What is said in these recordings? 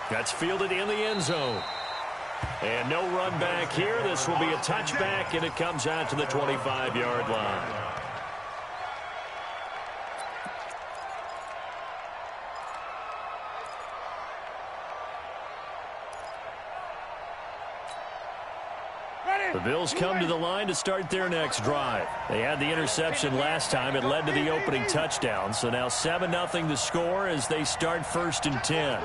That's fielded in the end zone. And no run back here. This will be a touchback, and it comes out to the 25-yard line. The Bills come to the line to start their next drive. They had the interception last time. It led to the opening touchdown. So now 7-0 the score as they start 1st and 10.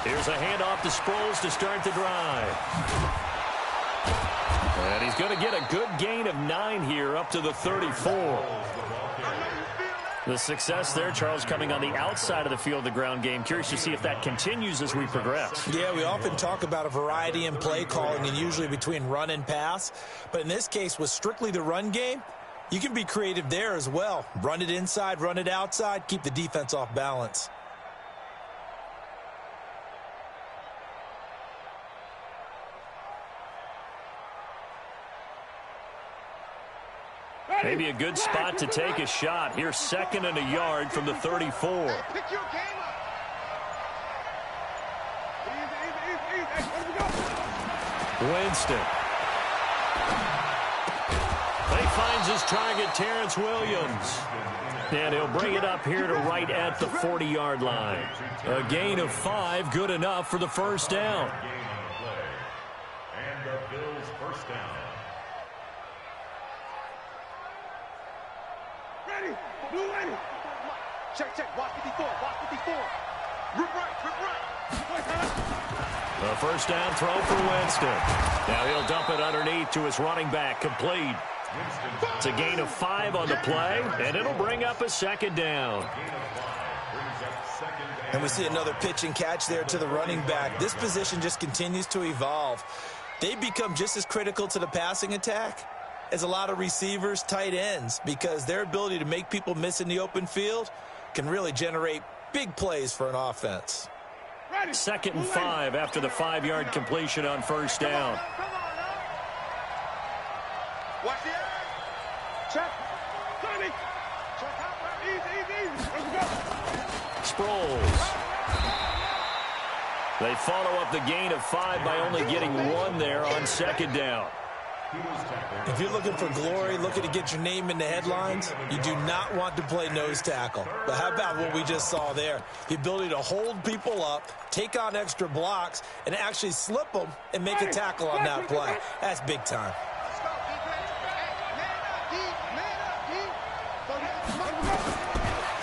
Here's a handoff to Sproles to start the drive. And he's going to get a good gain of 9 here up to the 34. The success there, Charles, coming on the outside of the field, the ground game. Curious to see if that continues as we progress. Yeah, we often talk about a variety in play calling and usually between run and pass. But in this case, with strictly the run game, you can be creative there as well. Run it inside, run it outside, keep the defense off balance. Maybe a good spot to take a shot. Here's 2nd and a yard from the 34. Winston. He finds his target, Terrence Williams. And he'll bring it up here to right at the 40-yard line. A gain of 5, good enough for the first down. And the Bills' first down. Check. Watch 54. Rip right. A first down throw for Winston. Now he'll dump it underneath to his running back. Complete. It's a gain of 5 on the play, and it'll bring up a 2nd down. And we see another pitch and catch there to the running back. This position just continues to evolve. They become just as critical to the passing attack as a lot of receivers, tight ends, because their ability to make people miss in the open field can really generate big plays for an offense. 2nd and 5 after the 5-yard completion on first down. Watch the edge. Check. Check out. Easy. Let's go. Sproles. They follow up the gain of 5 by only getting 1 there on 2nd down. If you're looking for glory, looking to get your name in the headlines, you do not want to play nose tackle. But how about what we just saw there? The ability to hold people up, take on extra blocks, and actually slip them and make a tackle on that play. That's big time.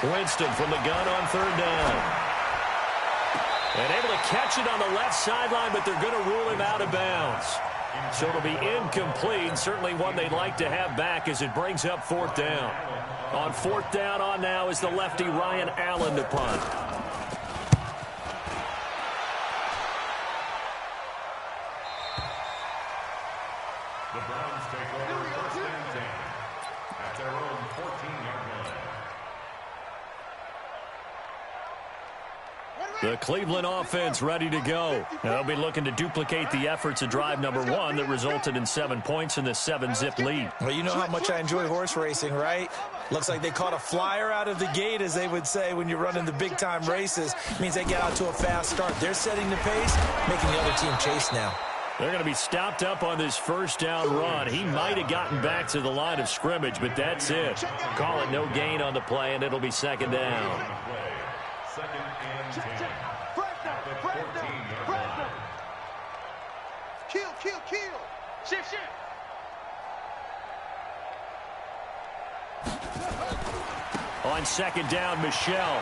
Winston from the gun on 3rd down. And able to catch it on the left sideline, but they're going to rule him out of bounds. So it'll be incomplete. Certainly one they'd like to have back as it brings up 4th down. On 4th down on now is the lefty Ryan Allen to punt. The Browns take over 1st and 10 at their own 14-yard line. The Cleveland offense ready to go. They'll be looking to duplicate the efforts of drive number 1 that resulted in 7 points in the 7-zip lead. Well, you know how much I enjoy horse racing, right? Looks like they caught a flyer out of the gate, as they would say when you're running the big-time races. It means they get out to a fast start. They're setting the pace, making the other team chase now. They're going to be stopped up on this first down run. He might have gotten back to the line of scrimmage, but that's it. Call it no gain on the play, and it'll be 2nd down. 2nd and 10. Kill. Shift. On 2nd down, Michel.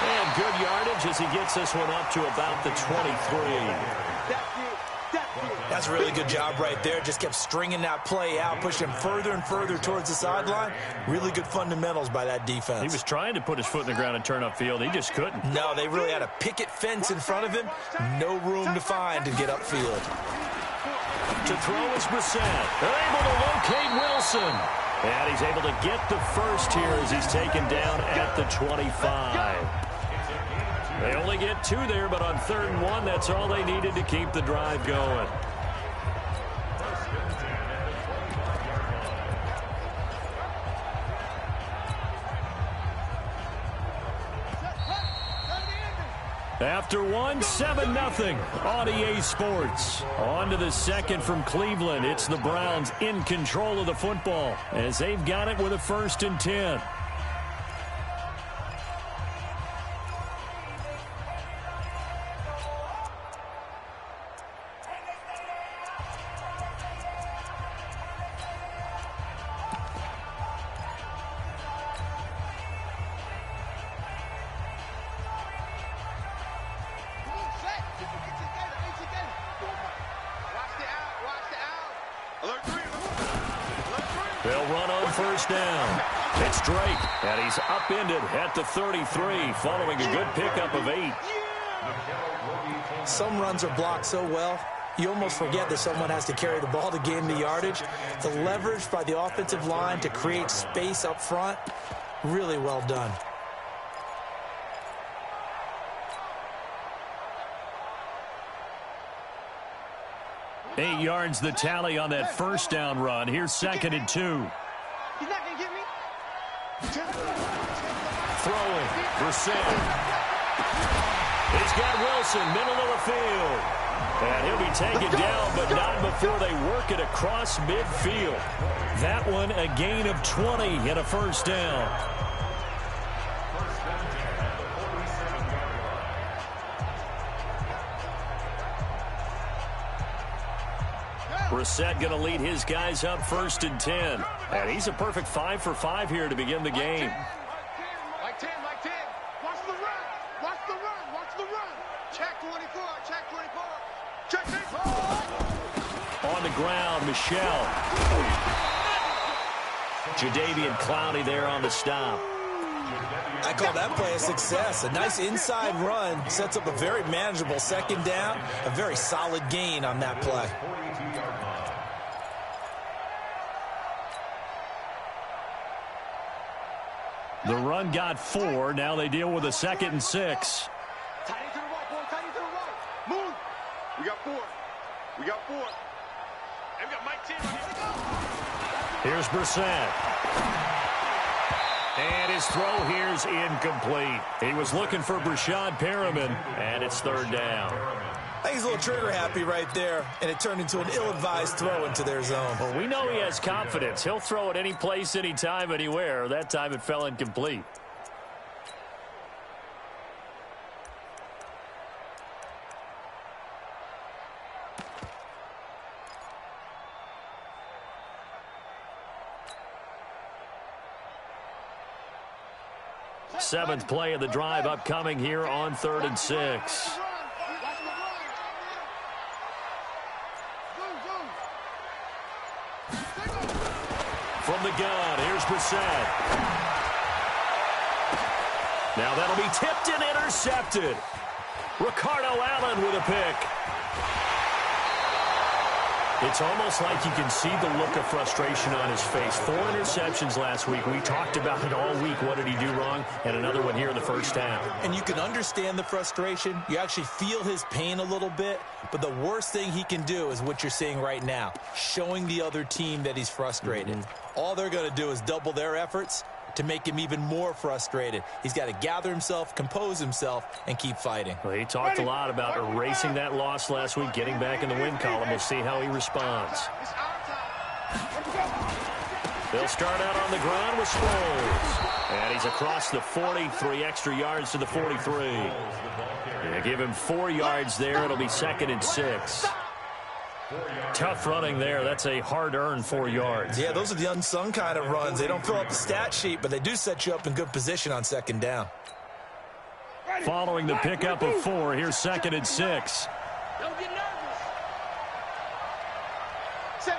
And good yardage as he gets this one up to about the 23. That's a really good job right there. Just kept stringing that play out, pushing him further and further towards the sideline. Really good fundamentals by that defense. He was trying to put his foot in the ground and turn upfield. He just couldn't. No, they really had a picket fence in front of him. No room to find to get upfield. To throw is Brissett. They're able to locate Wilson. And he's able to get the first here as he's taken down at the 25. They only get 2 there, but on 3rd and 1, that's all they needed to keep the drive going. After one, 7-0 on EA Sports. On to the second from Cleveland. It's the Browns in control of the football as they've got it with a 1st and 10. They'll run on 1st down. It's Drake, and he's upended at the 33 following a good pickup of 8. Some runs are blocked so well, you almost forget that someone has to carry the ball to gain the yardage. The leverage by the offensive line to create space up front, really well done. Eight yards the tally on that 1st down run. Here's 2nd and 2. He's not going to get me. Throwing. Brissett. He's got Wilson, middle of the field. And he'll be taken down, but not before they work it across midfield. That one a gain of 20 and a 1st down. Brissett going to lead his guys up 1st and 10. And he's a perfect 5 for 5 here to begin the game. Like 10. Watch the run. Watch the run. Watch the run. Check 24. Check 24. Check 24. On the ground, Michel. Jadeveon Clowney there on the stop. I call that play a success. A nice inside run sets up a very manageable 2nd down. A very solid gain on that play. The run got 4. Now they deal with a 2nd and 6. Tight into the right, boy. Tight into the right. Move. We got 4. We got 4. And we got Mike 10 right here. Here's Brissett. And his throw here's incomplete. He was looking for Brashad Perriman, and it's 3rd down. I think he's a little trigger happy right there, and it turned into an ill-advised throw into their zone. Well, we know he has confidence. He'll throw it any place, anytime, anywhere. That time it fell incomplete. Seventh play of the drive upcoming here on 3rd and 6. From the gun, here's Brissett. Now that'll be tipped and intercepted. Ricardo Allen with a pick. It's almost like you can see the look of frustration on his face. 4 interceptions last week. We talked about it all week. What did he do wrong? And another one here in the 1st half. And you can understand the frustration. You actually feel his pain a little bit. But the worst thing he can do is what you're seeing right now, showing the other team that he's frustrated. All they're going to do is double their efforts to make him even more frustrated. He's got to gather himself, compose himself, and keep fighting. Well, he talked a lot about erasing that loss last week, getting back in the win column. We'll see how he responds. They'll start out on the ground with Sproles. And he's across the 40, 3 extra yards to the 43. They give him 4 yards there. It'll be 2nd and 6. Tough running there. That's a hard-earned 4 yards. Yeah, those are the unsung kind of runs. They don't fill up the stat sheet, but they do set you up in good position on 2nd down. Following the pickup of 4, here's 2nd and 6. Don't get nervous. Set.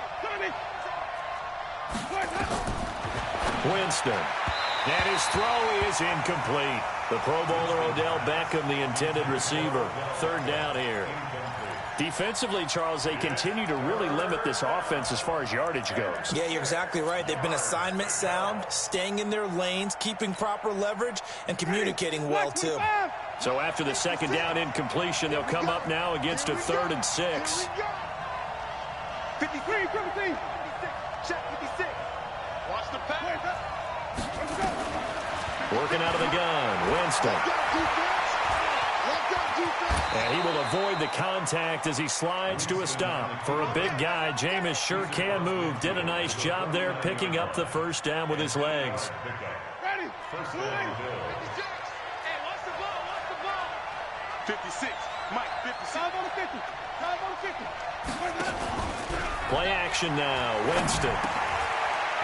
Winston. And his throw is incomplete. The Pro Bowler Odell Beckham, the intended receiver. 3rd down here. Defensively, Charles, they continue to really limit this offense as far as yardage goes. Yeah, you're exactly right. They've been assignment sound, staying in their lanes, keeping proper leverage, and communicating well, too. So after the 2nd down incompletion, they'll come up now against a 3rd and 6. 53, 53. Check 56. Watch the pass. Working out of the gun, Winston. Let's go, And he will avoid the contact as he slides to a stop. For a big guy, Jameis sure can move. Did a nice job there picking up the first down with his legs. Ready? First down, 56. Hey, watch the ball, watch the ball. 56. Mike, 56. 5 on the 50. 5 on the 50. Play action now. Winston.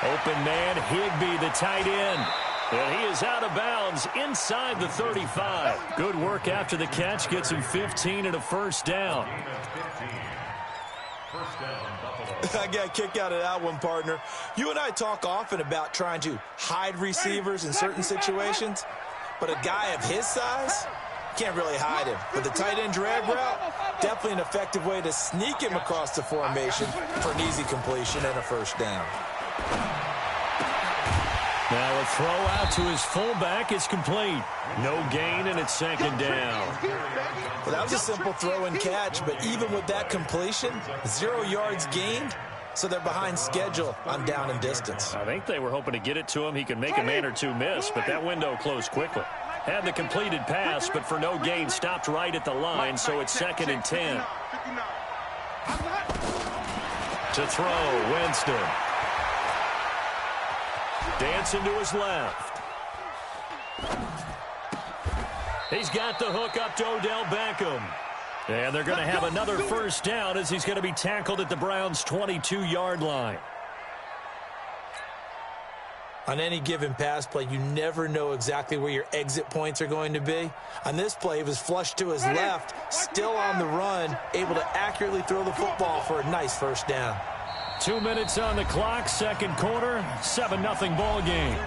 Open man, Higbee, the tight end. And he is out of bounds inside the 35. Good work after the catch. Gets him 15 and a first down. I got a kick out of that one, partner. You and I talk often about trying to hide receivers in certain situations, but a guy of his size can't really hide him. But the tight end drag route, definitely an effective way to sneak him across the formation for an easy completion and a first down. Now a throw out to his fullback is complete. No gain, and it's second down. Well, that was a simple throw and catch, but even with that completion, 0 yards gained, so they're behind schedule on down and distance. I think they were hoping to get it to him. He could make a man or two miss, but that window closed quickly. Had the completed pass, but for no gain, stopped right at the line, so it's second and 10. To throw, Winston. Dancing to his left. He's got the hook up to Odell Beckham. And they're going to have another first down as he's going to be tackled at the Browns' 22-yard line. On any given pass play, you never know exactly where your exit points are going to be. On this play, he was flushed to his left, still on the run, able to accurately throw the football for a nice first down. 2 minutes on the clock, second quarter, 7-0 ball game.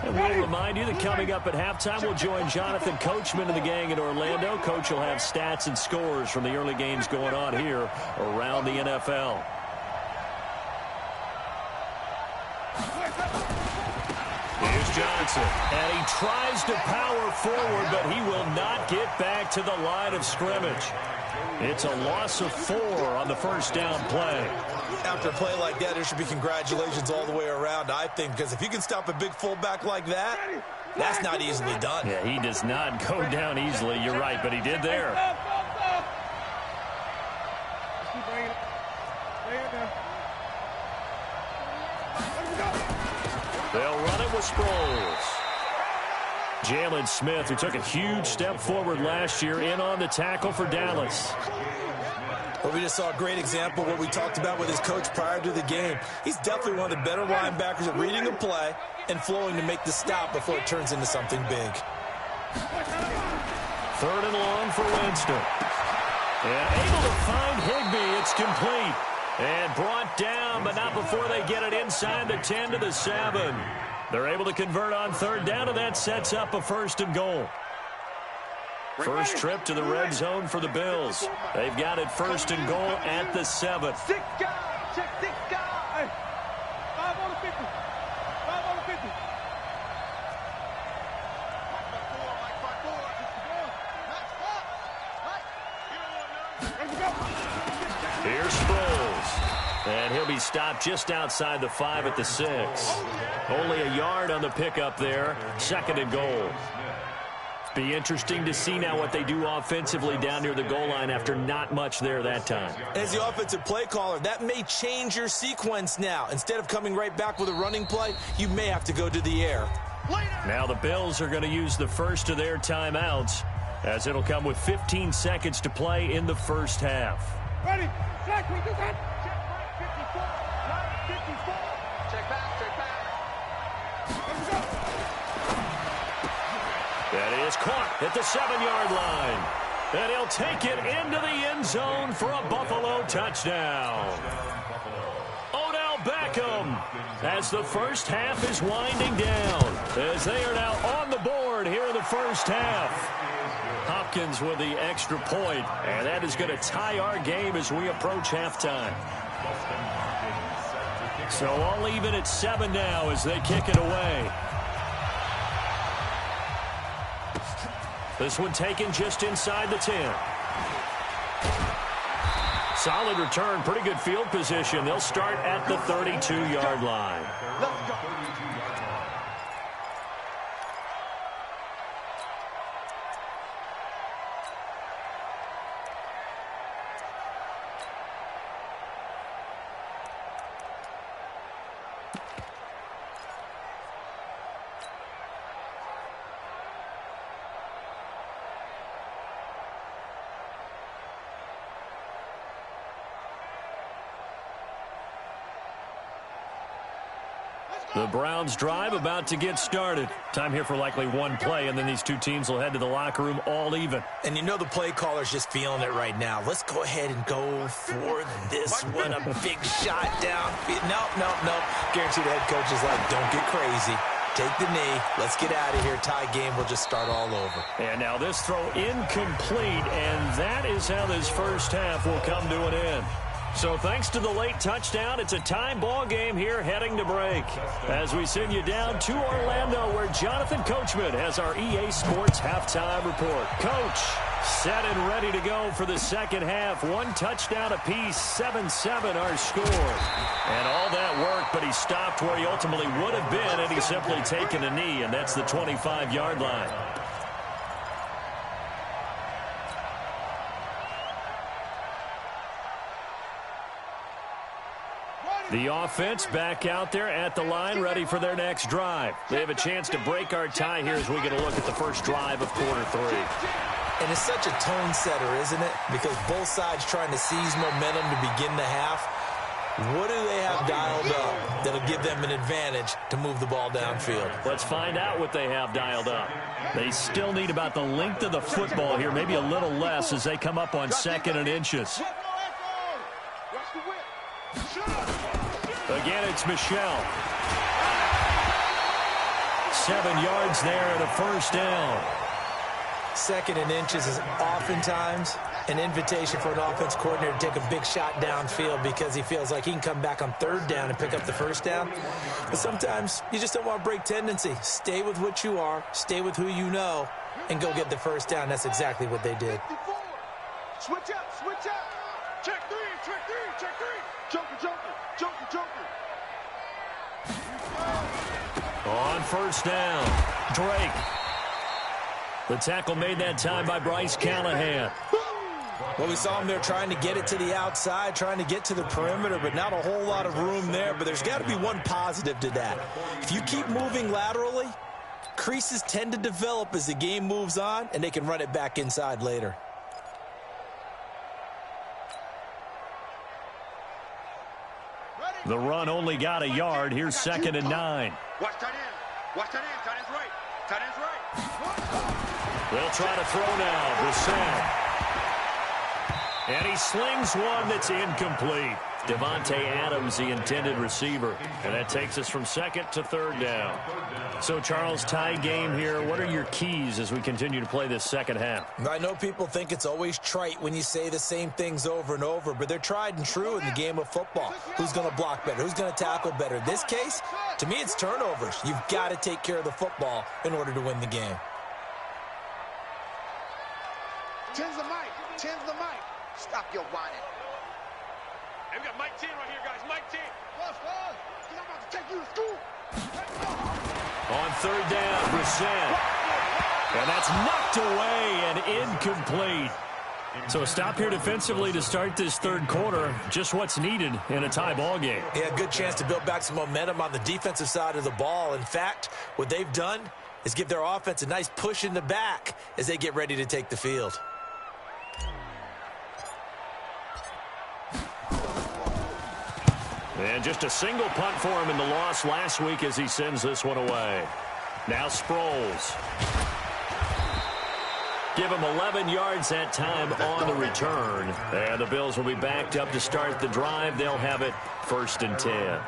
And we'll remind you that coming up at halftime, we'll join Jonathan Coachman and the gang in Orlando. Coach will have stats and scores from the early games going on here around the NFL. Here's Johnson, and he tries to power forward, but he will not get back to the line of scrimmage. It's a loss of 4 on the first down play. After a play like that, there should be congratulations all the way around, I think, because if you can stop a big fullback like that, that's not easily done. Yeah, he does not go down easily, you're right, but he did there. They'll run it with Sproles. Jalen Smith, who took a huge step forward last year, in on the tackle for Dallas. Well, we just saw a great example of what we talked about with his coach prior to the game. He's definitely one of the better linebackers at reading a play and flowing to make the stop before it turns into something big. 3rd and long for Winston. And able to find Higbee. It's complete. And brought down, but not before they get it inside the 10 to the 7. They're able to convert on 3rd down, and that sets up a 1st and goal. First trip to the red zone for the Bills. They've got it 1st and goal at the 7. 6 guys. Check 6 guys. 5 on the 50. 5 on the 50. Here's Sproles. And he'll be stopped just outside the 5 at the 6. Only a yard on the pickup there. 2nd and goal. Be interesting to see now what they do offensively down near the goal line after not much there that time. As the offensive play caller, that may change your sequence now. Instead of coming right back with a running play, you may have to go to the air. Now the Bills are going to use the first of their timeouts, as it'll come with 15 seconds to play in the first half. Ready? Check. We do that. Check right 54. Right 54. Check back. Check back. Let's go. That is caught at the 7-yard line. And he'll take it into the end zone for a Buffalo touchdown. Odell Beckham, as the first half is winding down, as they are now on the board here in the first half. Hopkins with the extra point, and that is going to tie our game as we approach halftime. So all even at 7 now as they kick it away. This one taken just inside the 10. Solid return, pretty good field position. They'll start at the 32-yard line. Let's go. The Browns drive about to get started. Time here for likely one play, and then these two teams will head to the locker room all even. And you know the play caller's just feeling it right now. Let's go ahead and go for this one. A big shot down. Nope. Guaranteed the head coach is like, don't get crazy. Take the knee. Let's get out of here. Tie game will just start all over. And now this throw incomplete, and that is how this first half will come to an end. So thanks to the late touchdown, it's a tie ball game here heading to break. As we send you down to Orlando, where Jonathan Coachman has our EA Sports halftime report. Coach, set and ready to go for the second half. One touchdown apiece, 7-7 our score. And all that work, but he stopped where he ultimately would have been had he simply taken a knee, and that's the 25-yard line. The offense back out there at the line, ready for their next drive. They have a chance to break our tie here as we get a look at the first drive of quarter three. And it's such a tone setter, isn't it? Because both sides trying to seize momentum to begin the half. What do they have dialed up that'll give them an advantage to move the ball downfield? Let's find out what they have dialed up. They still need about the length of the football here, maybe a little less as they come up on 2nd and inches. Again, it's Michel. 7 yards there and a first down. 2nd and inches is oftentimes an invitation for an offense coordinator to take a big shot downfield because he feels like he can come back on 3rd down and pick up the first down. But sometimes you just don't want to break tendency. Stay with what you are, stay with who you know, and go get the first down. That's exactly what they did. Switch up, switch up. Check three, check three, check three. Joker, joker, joker, joker. On first down, Drake. The tackle made that time by Bryce Callahan. Well, we saw him there trying to get it to the outside, trying to get to the perimeter, but not a whole lot of room there. But there's got to be one positive to that. If you keep moving laterally, creases tend to develop as the game moves on, and they can run it back inside later. The run only got a yard. Here's 2nd and 9. Watch tight end. Watch tight end. Tight end's right. Tight end's right. They'll try to throw now. Brissett. And he slings one that's incomplete. Devontae Adams, the intended receiver. And that takes us from 2nd to 3rd down. So, Charles, tie game here. What are your keys as we continue to play this second half? I know people think it's always trite when you say the same things over and over, but they're tried and true in the game of football. Who's going to block better? Who's going to tackle better? In this case, to me, it's turnovers. You've got to take care of the football in order to win the game. Tens the mic. Tens the mic. Stop your whining. Hey, we got Mike 10 right here, guys. Mike 10. Because I'm about to take you to school. On 3rd down, Brissett. And that's knocked away and incomplete. So a stop here defensively to start this 3rd quarter. Just what's needed in a tie ball game. Yeah, good chance to build back some momentum on the defensive side of the ball. In fact, what they've done is give their offense a nice push in the back as they get ready to take the field. And just a single punt for him in the loss last week as he sends this one away. Now Sproles. Give him 11 yards that time on the return. And the Bills will be backed up to start the drive. They'll have it 1st and 10.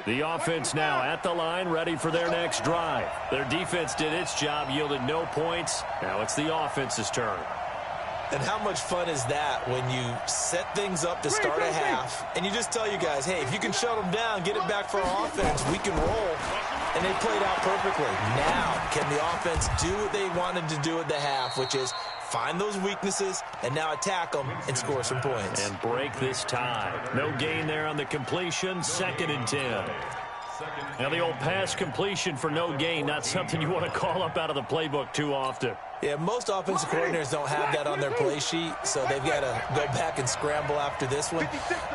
The offense now at the line, ready for their next drive. Their defense did its job, yielded no points. Now it's the offense's turn. And how much fun is that when you set things up to start a half, and you just tell you guys, hey, if you can shut them down, get it back for our offense, we can roll. And they played out perfectly. Now, can the offense do what they wanted to do at the half, which is find those weaknesses and now attack them and score some points. And break this tie. No gain there on the completion, 2nd and 10. Now the old pass completion for no gain, not something you want to call up out of the playbook too often. Yeah, most offensive coordinators don't have that on their play sheet, so they've got to go back and scramble after this one.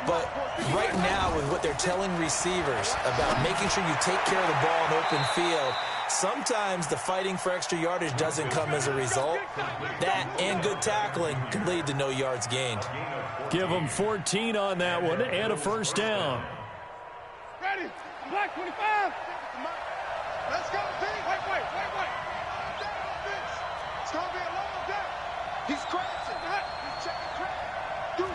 But right now, with what they're telling receivers about making sure you take care of the ball in open field, sometimes the fighting for extra yardage doesn't come as a result. That and good tackling can lead to no yards gained. Give them 14 on that one and a first down. Ready? Black 25. Let's go, team. Wait. It's going to be a long day. He's crashing. He's checking track. Do it.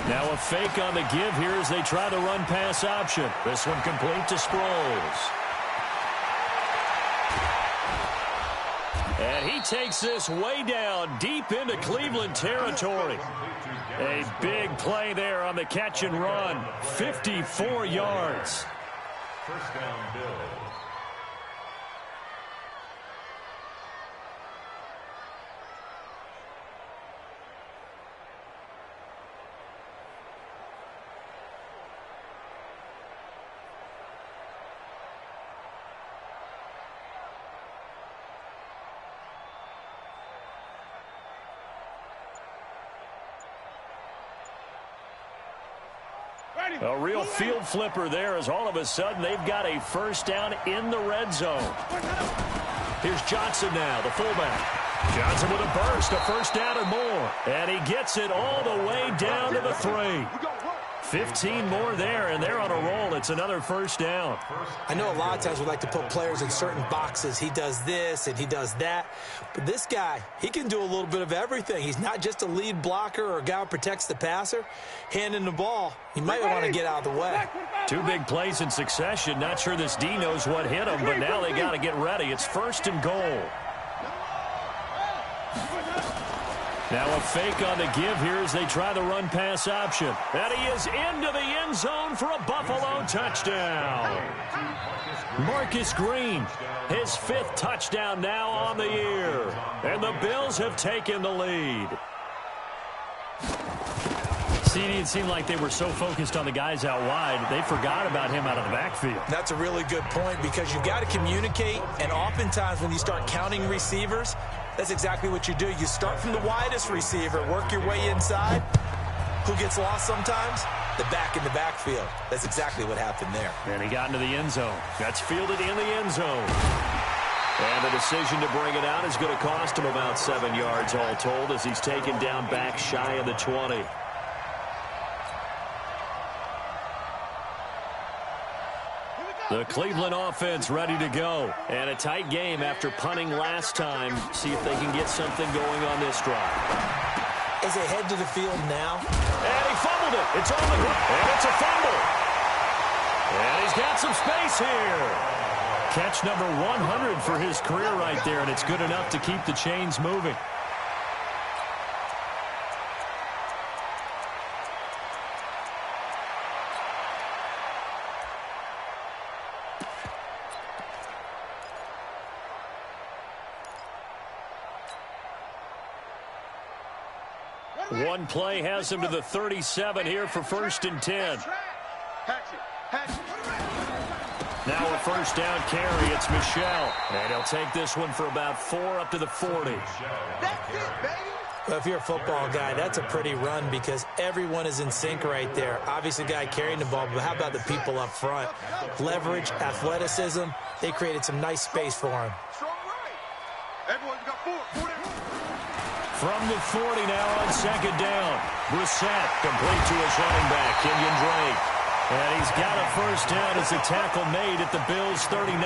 Now a fake on the give here as they try the run-pass option. This one complete to Sproles. And he takes this way down deep into Cleveland territory. A big play there on the catch and run. 54 yards. First down, Bills. A real field flipper there as all of a sudden they've got a first down in the red zone. Here's Johnson now, the fullback. Johnson with a burst, a first down and more. And he gets it all the way down to the 3. 15 more there, and they're on a roll. It's another first down. I know a lot of times we like to put players in certain boxes. He does this and he does that. But this guy, he can do a little bit of everything. He's not just a lead blocker or a guy who protects the passer. Handing the ball, he might want to get out of the way. 2 big plays in succession. Not sure this D knows what hit him, but now they got to get ready. It's 1st and goal. Now a fake on the give here as they try the run-pass option. And he is into the end zone for a Buffalo touchdown. Marcus Green, his 5th touchdown now on the year. And the Bills have taken the lead. CD, it seemed like they were so focused on the guys out wide, they forgot about him out of the backfield. That's a really good point because you've got to communicate, and oftentimes when you start counting receivers, that's exactly what you do. You start from the widest receiver, work your way inside. Who gets lost sometimes? The back in the backfield. That's exactly what happened there. And he got into the end zone. That's fielded in the end zone. And the decision to bring it out is going to cost him about 7 yards all told as he's taken down back shy of the 20. The Cleveland offense ready to go. And a tight game after punting last time. See if they can get something going on this drive. As they head to the field now. And he fumbled it. It's on the ground. And it's a fumble. And he's got some space here. Catch number 100 for his career right there, and it's good enough to keep the chains moving. One play has him to the 37 here for 1st and 10. Now a first down carry. It's Michel. And he'll take this one for about 4 up to the 40. Well, if you're a football guy, that's a pretty run because everyone is in sync right there. Obviously, the guy carrying the ball, but how about the people up front? Leverage, athleticism. They created some nice space for him. From the 40 now on 2nd down. Brissett complete to his running back, Kenyon Drake. And he's got a first down as a tackle made at the Bills' 39.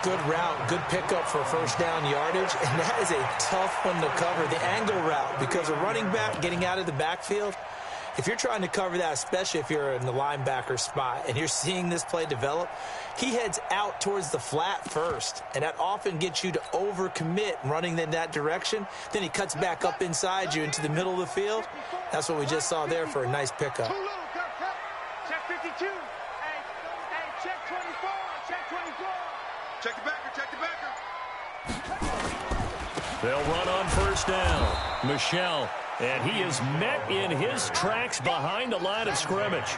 Good route, good pickup for first down yardage, and that is a tough one to cover, the angle route, because a running back getting out of the backfield, If you're trying to cover that, especially if you're in the linebacker spot and you're seeing this play develop, he heads out towards the flat first, and that often gets you to overcommit running in that direction. Then he cuts back up inside you into the middle of the field. That's what we just saw there for a nice pickup. Check 52. Hey, check 24. Check 24. Check the backer. Check the backer. They'll run on first down. Michel. And he is met in his tracks behind the line of scrimmage.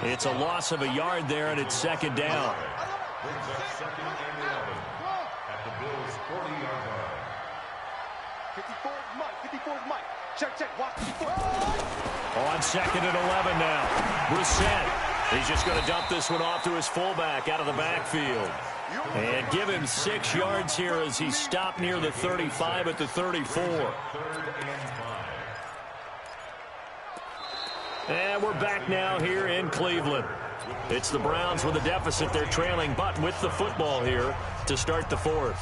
It's a loss of a yard there, and it's second down. Brings up second and 11 at the Bills' 40-yard line. 54 is Mike. 54 is Mike. Check. Watch 54. On second and 11 now. Brissett. He's just going to dump this one off to his fullback out of the backfield. And give him 6 yards here as he stopped near the 35 at the 34. 3rd and 5. And we're back now here in Cleveland. It's the Browns with a deficit. They're trailing, but with the football here to start the 4th.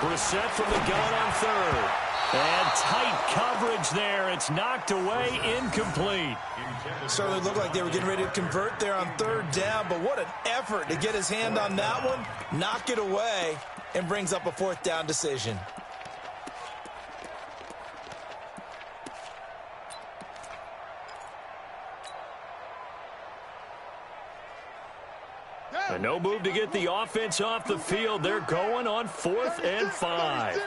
Brissett from the gun on 3rd. And tight coverage there. It's knocked away, incomplete. Certainly looked like they were getting ready to convert there on 3rd down, but what an effort to get his hand on that one, knock it away, and brings up a 4th down decision. And no move to get the offense off the field. They're going on 4th and 5.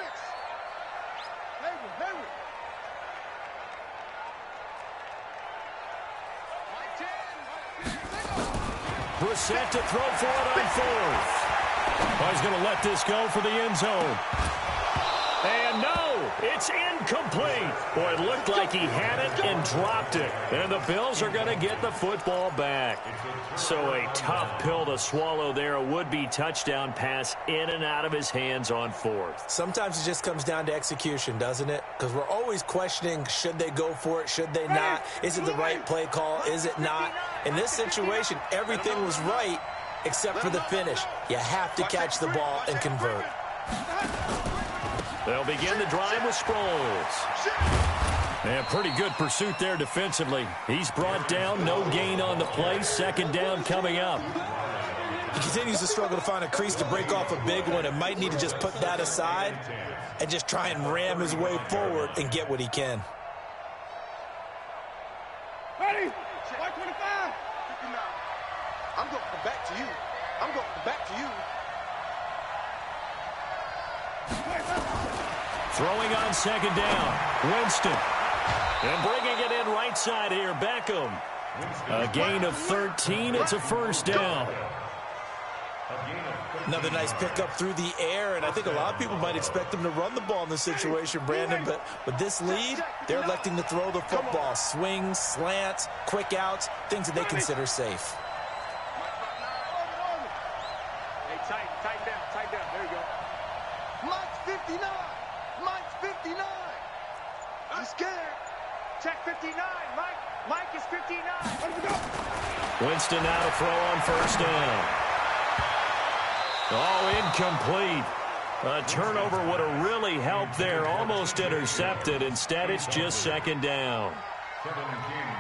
Brissett to throw for it on 4th. Oh, he's going to let this go for the end zone. And no, it's incomplete. Boy, it looked like he had it and dropped it. And the Bills are going to get the football back. So a tough pill to swallow there. A would-be touchdown pass in and out of his hands on 4th. Sometimes it just comes down to execution, doesn't it? Because we're always questioning, should they go for it, should they not? Is it the right play call, is it not? In this situation, everything was right except for the finish. You have to catch the ball and convert. They'll begin the drive with Sproles. And pretty good pursuit there defensively. He's brought down, no gain on the play. Second down coming up. He continues to struggle to find a crease to break off a big one and might need to just put that aside and just try and ram his way forward and get what he can. Ready? 125. 59. I'm going to come back to you. I'm going to come back to you. Throwing on second down. Winston. And bringing it in right side here. Beckham. A gain of 13. It's a first down. Another nice pickup through the air, and I think a lot of people might expect them to run the ball in this situation, Brandon, but with this lead, they're electing to throw the football. Swings, slants, quick outs, things that they consider safe. Hey, tighten down. There you go. Mike's 59. Mike's 59. I'm scared. Check 59. Mike is 59. Let's go. Winston now to throw on first down. Oh, incomplete. A turnover would have really helped there. Almost intercepted. Instead, it's just second down.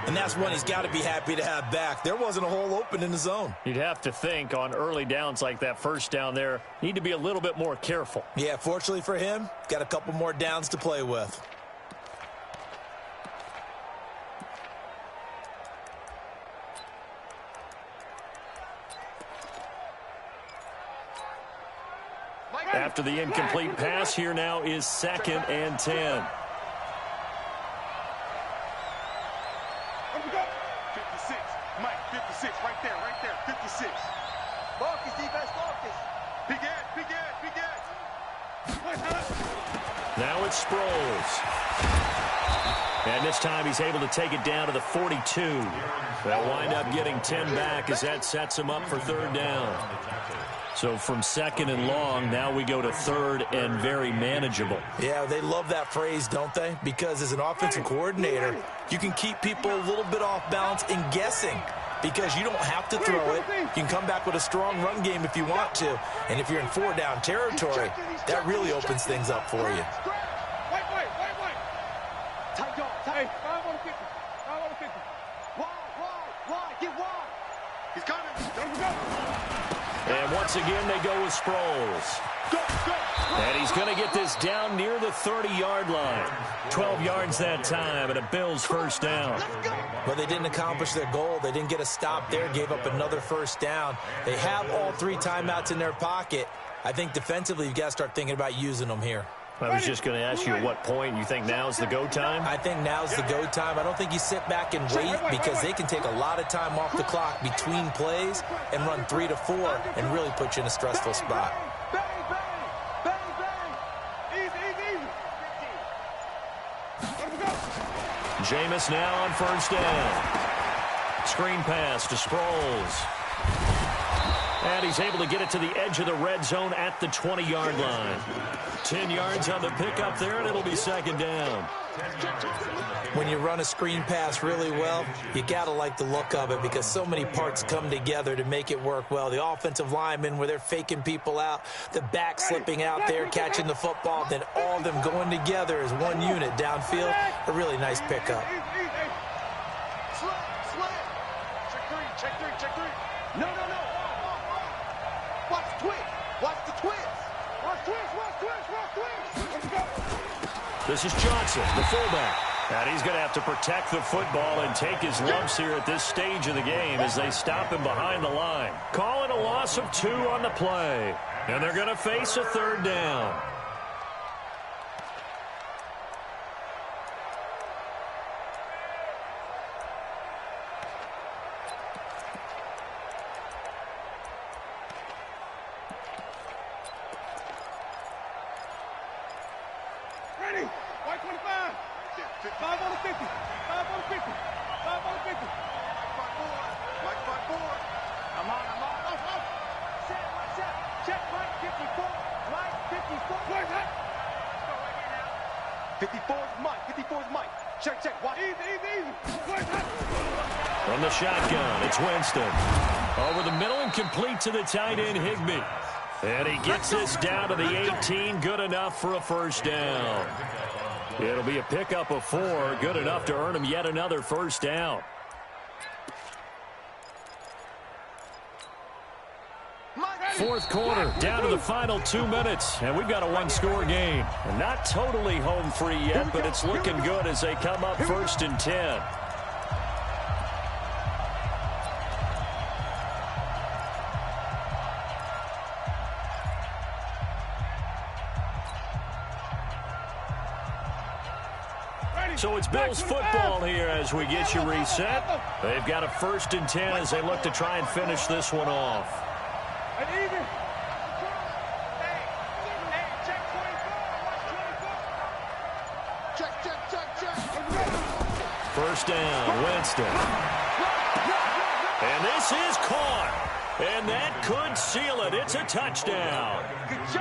And that's one he's got to be happy to have back. There wasn't a hole open in the zone. You'd have to think on early downs like that first down there, need to be a little bit more careful. Yeah, fortunately for him, got a couple more downs to play with. After the incomplete pass, here now is second and 10. 56. Mike, 56. Right there. 56. Marcus, defense, Marcus. Big Ed. Now it's Sproles. And this time he's able to take it down to the 42. They'll wind up getting 10 back as that sets him up for third down. So from second and long, now we go to third and very manageable. Yeah, they love that phrase, don't they? Because as an offensive coordinator, you can keep people a little bit off balance and guessing because you don't have to throw it. You can come back with a strong run game if you want to. And if you're in four-down territory, that really opens things up for you. Hey, 5 on 50. 5 on 50. Wide. Get wide. He's coming. And once again, they go with Sproles. Go. And he's going to get this down near the 30-yard line. 12 yards that time, and a Bills first down. Well, they didn't accomplish their goal. They didn't get a stop there, gave up another first down. They have all 3 timeouts in their pocket. I think defensively, you've got to start thinking about using them here. I was just going to ask you at what point you think now's the go time? I think now's the go time. I don't think you sit back and wait because they can take a lot of time off the clock between plays and run 3 to 4 and really put you in a stressful spot. Jameis now on first down. Screen pass to Sproles. And he's able to get it to the edge of the red zone at the 20-yard line. 10 yards on the pickup there, and it'll be second down. When you run a screen pass really well, you got to like the look of it because so many parts come together to make it work well. The offensive linemen, where they're faking people out, the back slipping out there, catching the football, then all of them going together as one unit downfield. A really nice pickup. Check three. No. Watch the twist. Let's go. This is Johnson, the fullback. And he's going to have to protect the football and take his lumps here at this stage of the game as they stop him behind the line. Calling a loss of 2 on the play. And they're going to face a third down. Ready. White 25. 5 on the 50. 5 on the 50. 5 on the 50. White 5-4. I'm on. Off. Set. Check Mike 54. Mike 54. Where's that? Let's go right here now. 54 is Mike. Check. Watch. Easy. Where's that? From the shotgun, it's Winston. Over the middle and complete to the tight end, Higbee. And he gets this down to the 18, good enough for a first down. It'll be a pickup of 4, good enough to earn him yet another first down. Fourth quarter, down to the final 2 minutes, and we've got a one-score game. And not totally home free yet, but it's looking good as they come up first and 10. So it's Bills football here as we get you reset. They've got a first and 10 as they look to try and finish this one off. First down, Winston. And this is caught. And that could seal it. It's a touchdown.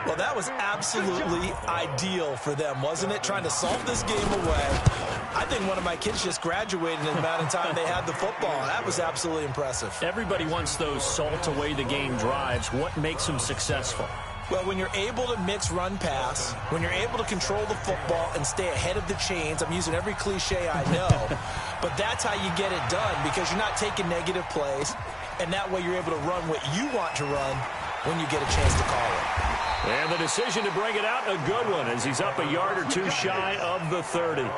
Well, that was absolutely ideal for them, wasn't it? Trying to solve this game away. I think one of my kids just graduated in the amount of time they had the football. That was absolutely impressive. Everybody wants those salt-away-the-game drives. What makes them successful? Well, when you're able to mix run-pass, when you're able to control the football and stay ahead of the chains, I'm using every cliche I know, but that's how you get it done because you're not taking negative plays, and that way you're able to run what you want to run when you get a chance to call it. And the decision to bring it out, a good one, as he's up a yard or two shy of the 30.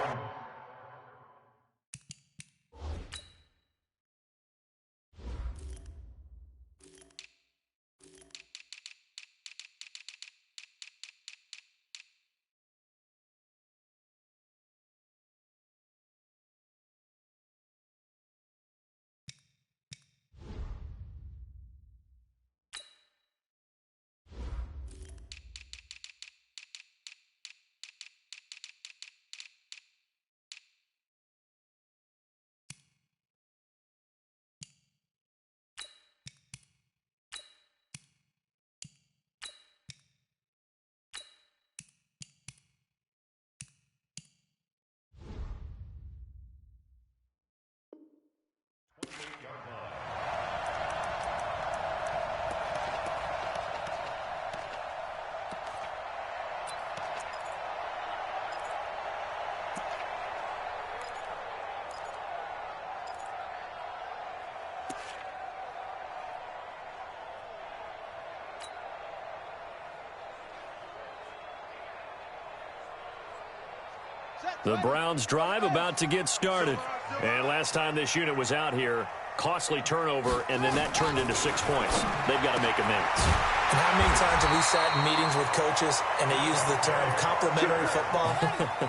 The Browns drive about to get started. And last time this unit was out here, costly turnover, and then that turned into 6 points. They've got to make amends. And how many times have we sat in meetings with coaches and they use the term complementary football?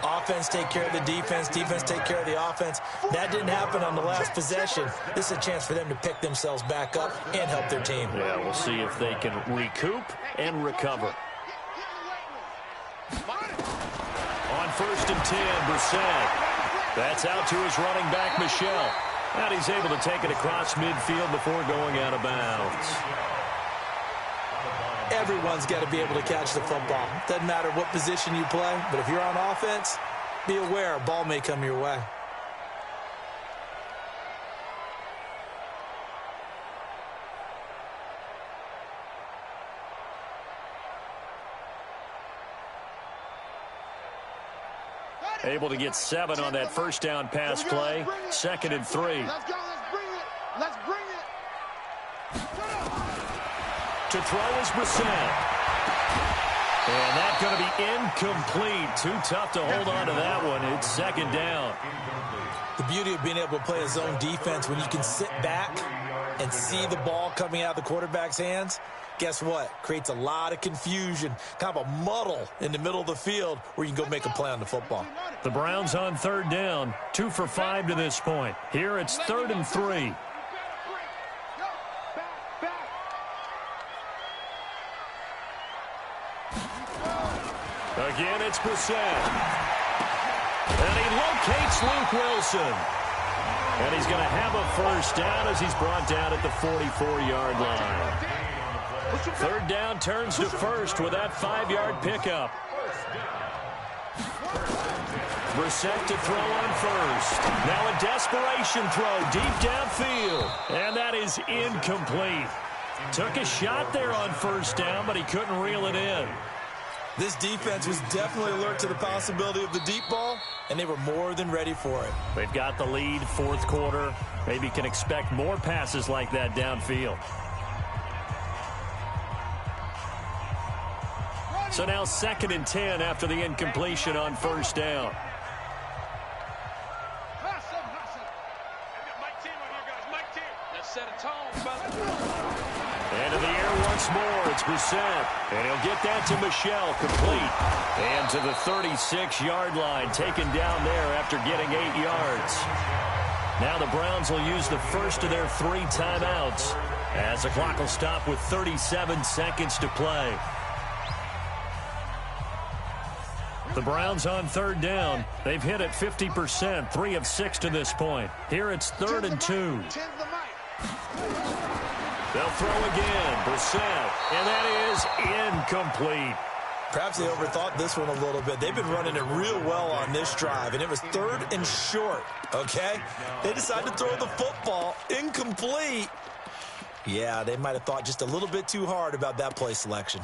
Offense take care of the defense, defense take care of the offense. That didn't happen on the last possession. This is a chance for them to pick themselves back up and help their team. Yeah, we'll see if they can recoup and recover. On 1st and 10, Brissett. That's out to his running back, Michel. And he's able to take it across midfield before going out of bounds. Everyone's got to be able to catch the football. Doesn't matter what position you play, but if you're on offense, be aware a ball may come your way. Able to get 7 on that first down pass play. 2nd and 3. Let's go. Let's bring it. To throw is Brissett. And that's going to be incomplete. Too tough to hold on to that one. It's 2nd down. The beauty of being able to play a zone defense when you can sit back and see the ball coming out of the quarterback's hands, guess what? Creates a lot of confusion, kind of a muddle in the middle of the field where you can go make a play on the football. The Browns on 3rd down, 2 for 5 to this point. Here it's 3rd and 3. Again, it's Brissett. And he locates Luke Wilson. And he's going to have a first down as he's brought down at the 44-yard line. 3rd down turns to 1st with that 5-yard pickup. Brissett to throw on 1st. Now a desperation throw deep downfield. And that is incomplete. Took a shot there on 1st down, but he couldn't reel it in. This defense was definitely alert to the possibility of the deep ball, and they were more than ready for it. They've got the lead, 4th quarter. Maybe can expect more passes like that downfield. So now 2nd and 10 after the incompletion on 1st down. And in the air once more, it's Brissett. And he'll get that to Michel, complete. And to the 36-yard line, taken down there after getting 8 yards. Now the Browns will use the first of their 3 timeouts as the clock will stop with 37 seconds to play. The Browns on 3rd down. They've hit it 50%, 3 of 6 to this point. Here it's 3rd and 2. They'll throw again, Brissett, and that is incomplete. Perhaps they overthought this one a little bit. They've been running it real well on this drive, and it was 3rd and short, okay? They decided to throw the football incomplete. Yeah, they might have thought just a little bit too hard about that play selection.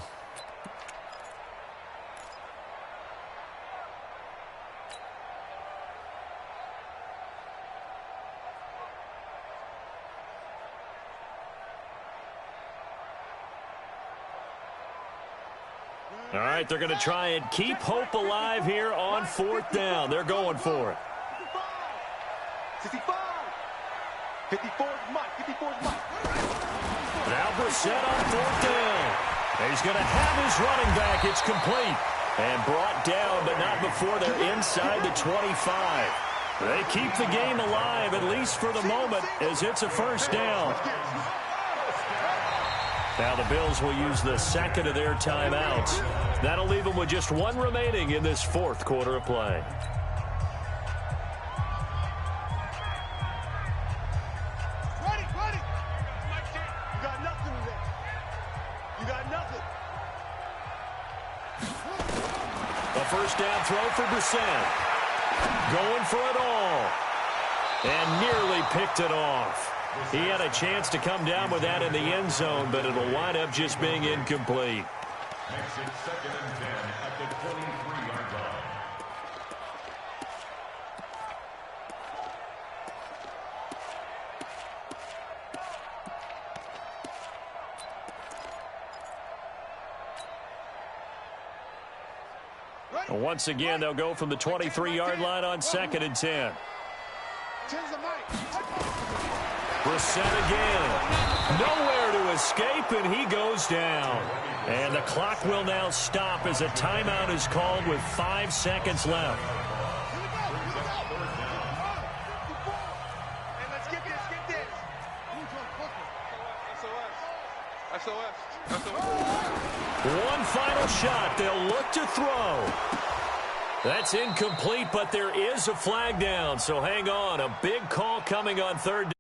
All right, they're going to try and keep hope alive here on 4th down. They're going for it. 65. 54 Mike. 54 Mike. Now Brissett on 4th down. He's going to have his running back. It's complete. And brought down, but not before they're inside the 25. They keep the game alive, at least for the moment, as it's a 1st down. Now the Bills will use the 2nd of their timeouts. That'll leave them with just 1 remaining in this 4th quarter of play. Ready. You got nothing today. You got nothing. A 1st down throw for Brissett. Going for it all. And nearly picked it off. He had a chance to come down with that in the end zone, but it'll wind up just being incomplete. Makes it 2nd and 10 at the 23-yard line. Once again, they'll go from the 23-yard line on 2nd and 10. Brissett again. Nowhere to escape, and he goes down. And the clock will now stop as a timeout is called with 5 seconds left. Hey, let's get this. SOS. One final shot. They'll look to throw. That's incomplete, but there is a flag down, so hang on. A big call coming on 3rd down.